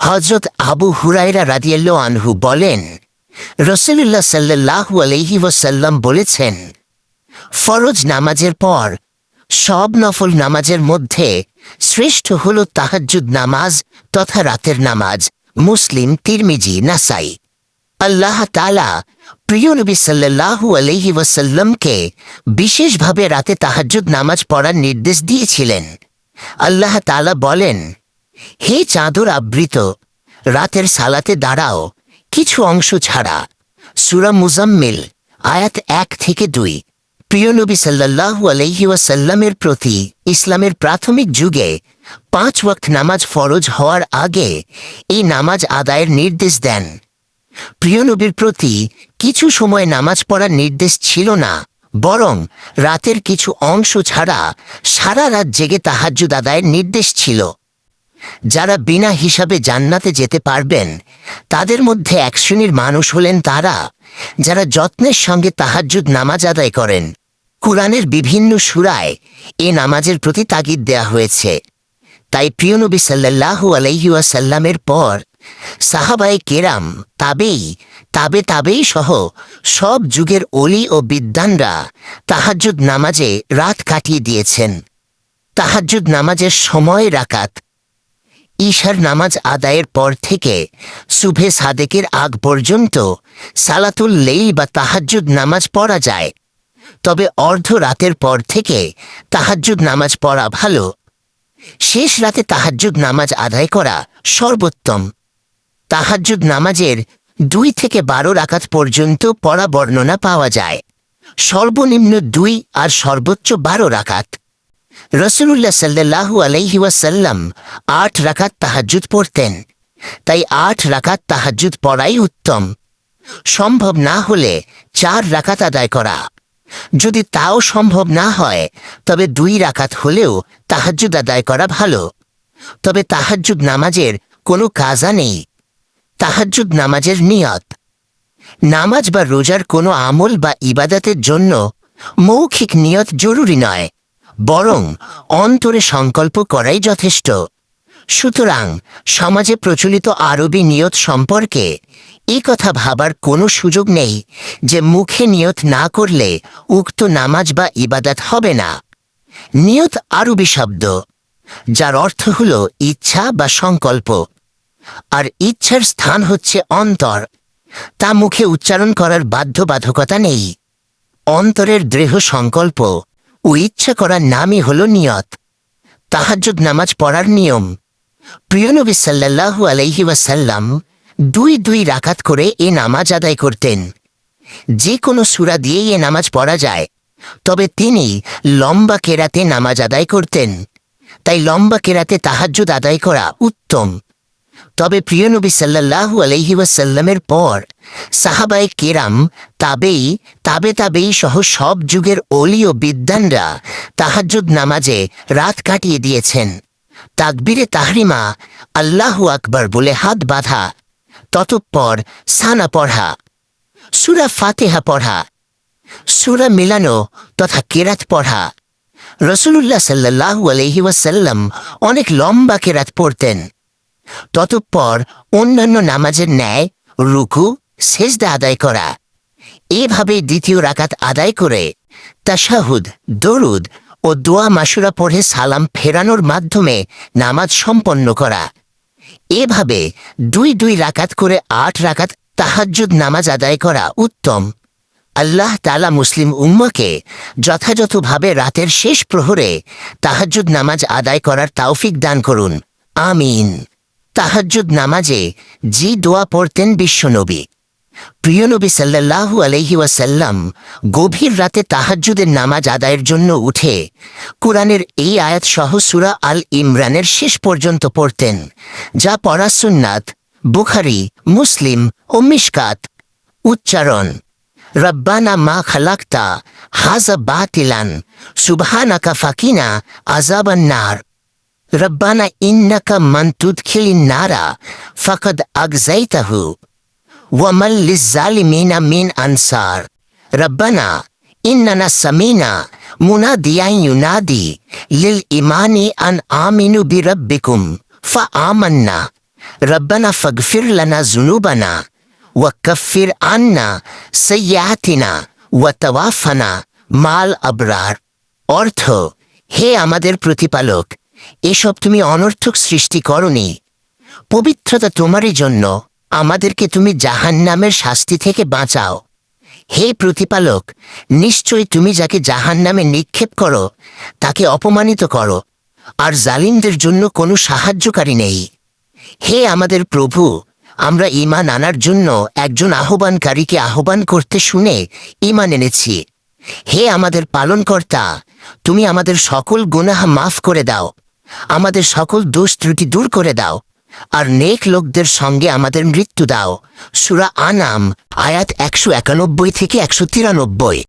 হযরত আবু হুরায়রা রাদিয়াল্লাহু আনহু বলেন, রাসূলুল্লাহ সাল্লাল্লাহু আলাইহি ওয়াসাল্লাম বলেছেন, ফরজ নামাজের পর সব নফল নামাজের মধ্যে শ্রেষ্ঠ হল তাহাজ্জুদ নামাজ তথা রাতের নামাজ। মুসলিম, তিরমিজি, নাসাই। আল্লাহ তাআলা প্রিয় নবী সাল্লাল্লাহু আলাইহি ওয়াসাল্লামকে বিশেষভাবে রাতে তাহাজ্জুদ নামাজ পড়ার নির্দেশ দিয়েছিলেন। আল্লাহ তাআলা বলেন, হে চাদর আবৃত, রাতের সালাতে দাঁড়াও কিছু অংশ ছাড়া। সূরা মুজাম্মিল আয়াত 1-2। প্রিয় নবী সাল্লাল্লাহু আলাইহি ওয়াসাল্লামের প্রতি ইসলামের প্রাথমিক যুগে 5 ওয়াক্ত নামাজ ফরজ হওয়ার আগে এই নামাজ আদায়ের নির্দেশ দেন। প্রিয় নবীর প্রতি কিছু সময় নামাজ পড়ার নির্দেশ ছিল না, বরং রাতের কিছু অংশ ছাড়া সারা রাত জেগে তাহাজ্জুদ আদায়ের নির্দেশ ছিল। যারা বিনা হিসাবে জান্নাতে যেতে পারবেন তাদের মধ্যে এক শ্রেণীর মানুষ হলেন তারা যারা যত্নের সঙ্গে তাহাজ্জুদ নামাজ আদায় করেন। কুরআনের বিভিন্ন সূরায় এ নামাজের প্রতি তাগিদ দেয়া হয়েছে। তাই প্রিয় নবী সাল্লাল্লাহু আলাইহি ওয়াসাল্লামের পর সাহাবায়ে কেরাম, তাবেঈ সহ সব যুগের ওলি ও বিদ্বানরা তাহাজ্জুদ নামাজে রাত কাটিয়ে দিয়েছেন। তাহাজ্জুদ নামাজের সময় রাকাত। ঈশার নামাজ আদায়ের পর থেকে সুবহে সাদেকের আগ পর্যন্ত সালাতুল লাইল বা তাহাজ্জুদ নামাজ পড়া যায়, তবে অর্ধ রাতের পর থেকে তাহাজ্জুদ নামাজ পড়া ভালো। শেষ রাতে তাহাজ্জুদ নামাজ আদায় করা সর্বোত্তম। তাহাজ্জুদ নামাজের 2 থেকে 12 রাকাত পর্যন্ত পড়া বর্ণনা পাওয়া যায়। সর্বনিম্ন 2 আর সর্বোচ্চ 12 রাকাত। রাসূলুল্লাহ সাল্লাল্লাহু আলাইহি ওয়াসাল্লাম 8 রাকাত তাহাজ্জুদ পড়তেন, তাই 8 রাকাত তাহাজ্জুদ পড়াই উত্তম। সম্ভব না হলে 4 রাকাত আদায় করা। যদি তাও সম্ভব না হয় তবে 2 রাকাত হলেও তাহাজ্জুদ আদায় করা ভালো। তবে তাহাজ্জুদ নামাজের কোনো কাজা নেই। তাহাজ্জুদ নামাজের নিয়ত। নামাজ বা রোজার কোনো আমল বা ইবাদতের জন্য মৌখিক নিয়ত জরুরি নয়, বরং অন্তরে সংকল্প করাই যথেষ্ট। সুতরাং সমাজে প্রচলিত আরবি নিয়ত সম্পর্কে এই কথা ভাবার কোনো সুযোগ নেই যে মুখে নিয়ত না করলে উক্ত নামাজ বা ইবাদত হবে না। নিয়ত আরবি শব্দ, যার অর্থ হল ইচ্ছা বা সংকল্প, আর ইচ্ছার স্থান হচ্ছে অন্তর। তা মুখে উচ্চারণ করার বাধ্যবাধকতা নেই। অন্তরের দৃঢ় সংকল্প ও ইচ্ছা করার নামই হল নিয়ত। তাহাজ্জুদ নামাজ পড়ার নিয়ম। প্রিয় নবী সাল্লাল্লাহু আলাইহি ওয়াসাল্লাম 2 রাকাত করে এ নামাজ আদায় করতেন। যে কোনো সূরা দিয়েই এ নামাজ পড়া যায়, তবে তিনি লম্বা কেরাতে নামাজ আদায় করতেন। তাই লম্বা কেরাতে তাহাজ্জুদ আদায় করা উত্তম। তবে প্রিয় নবী সাল্লাল্লাহু আলাইহি ওয়াসাল্লামের পর সাহাবায়ে কেরাম, তাবেঈ সহ সব যুগের ওলি ও বিদ্বানরা তাহাজ্জুদ নামাজে রাত কাটিয়ে দিয়েছেন। তাকবীরে তাহরিমা, আল্লাহু আকবার বলে হাত বাঁধা, ততঃপর সানা পড়া, সূরা ফাতিহা পড়া, সূরা মিলানো তথা কেরাত পড়া। রাসূলুল্লাহ সাল্লাল্লাহু আলাইহি ওয়াসাল্লাম অনেক লম্বা কেরাত পড়তেন। ততঃপর অন্যান্য নামাজের ন্যায় রুকু, সেজদা আদায় করা। এভাবে দ্বিতীয় রাকাত আদায় করে তাশাহুদ, দরুদ ও দোয়া মাসুরা পড়ে সালাম ফেরানোর মাধ্যমে নামাজ সম্পন্ন করা। এভাবে 2 রাকাত করে 8 রাকাত তাহাজ্জুদ নামাজ আদায় করা উত্তম। আল্লাহ তাআলা মুসলিম উম্মাহকে যথাযথভাবে রাতের শেষ প্রহরে তাহাজ্জুদ নামাজ আদায় করার তৌফিক দান করুন, আমিন। তাহাজ্জুদ নামাজে যে দোয়া পড়তেন বিশ্বনবী। প্রিয় নবী সাল্লাল্লাহু আলাইহি ওয়াসাল্লাম গভীর রাতে তাহাজ্জুদের নামাজ আদায়ের জন্য উঠে কুরআনের এই আয়াত সহ সূরা আল ইমরানের শেষ পর্যন্ত পড়তেন, যা পড়া সুন্নাত। বুখারী, মুসলিম ও মিশকাত। উচ্চারণ: রব্বানা মা খালাকতা হাযা বাতিলান সুবহানাকা ফাকিনা আযাবান নার। রব্বানা ইন্নাকা মান তুদখিলিন নারা ফাকাদ আগযাইতাহু ওয়া মান লিয-যালিমিনা মিন আনসার। রব্বানা ইন্নানা সামিনা মুনাদিয়ান ইউনাদি লিল ইমানি আন আমিনু বিরাব্বিকুম ফাআমান্না রব্বানা ফাগফির লানা যুনুবানা ওয়া কাফির আন্না সাইয়্যাতিনা ওয়া তাওয়াফানা মাল আবরার। অর্থ, হে আমাদের প্রতিপালক, এসব তুমি অনর্থক সৃষ্টি করনি। পবিত্রতা তোমারই জন্য, আমাদেরকে তুমি জাহান্নামের শাস্তি থেকে বাঁচাও। হে প্রতিপালক, নিশ্চয়ই তুমি যাকে জাহান্নামে নিক্ষেপ করো তাকে অপমানিত করো, আর জালিমদের জন্য কোনো সাহায্যকারী নেই। হে আমাদের প্রভু, আমরা ঈমান আনার জন্য একজন আহ্বানকারীকে আহ্বান করতে শুনে ঈমান এনেছি। হে আমাদের পালনকর্তা, তুমি আমাদের সকল গুনাহ মাফ করে দাও, আমাদের সকল দোষ ত্রুটি দূর করে দাও, আর নেক লোকদের সঙ্গে আমাদের মৃত্যু দাও। সূরা আনাম আয়াত 191 থেকে 193।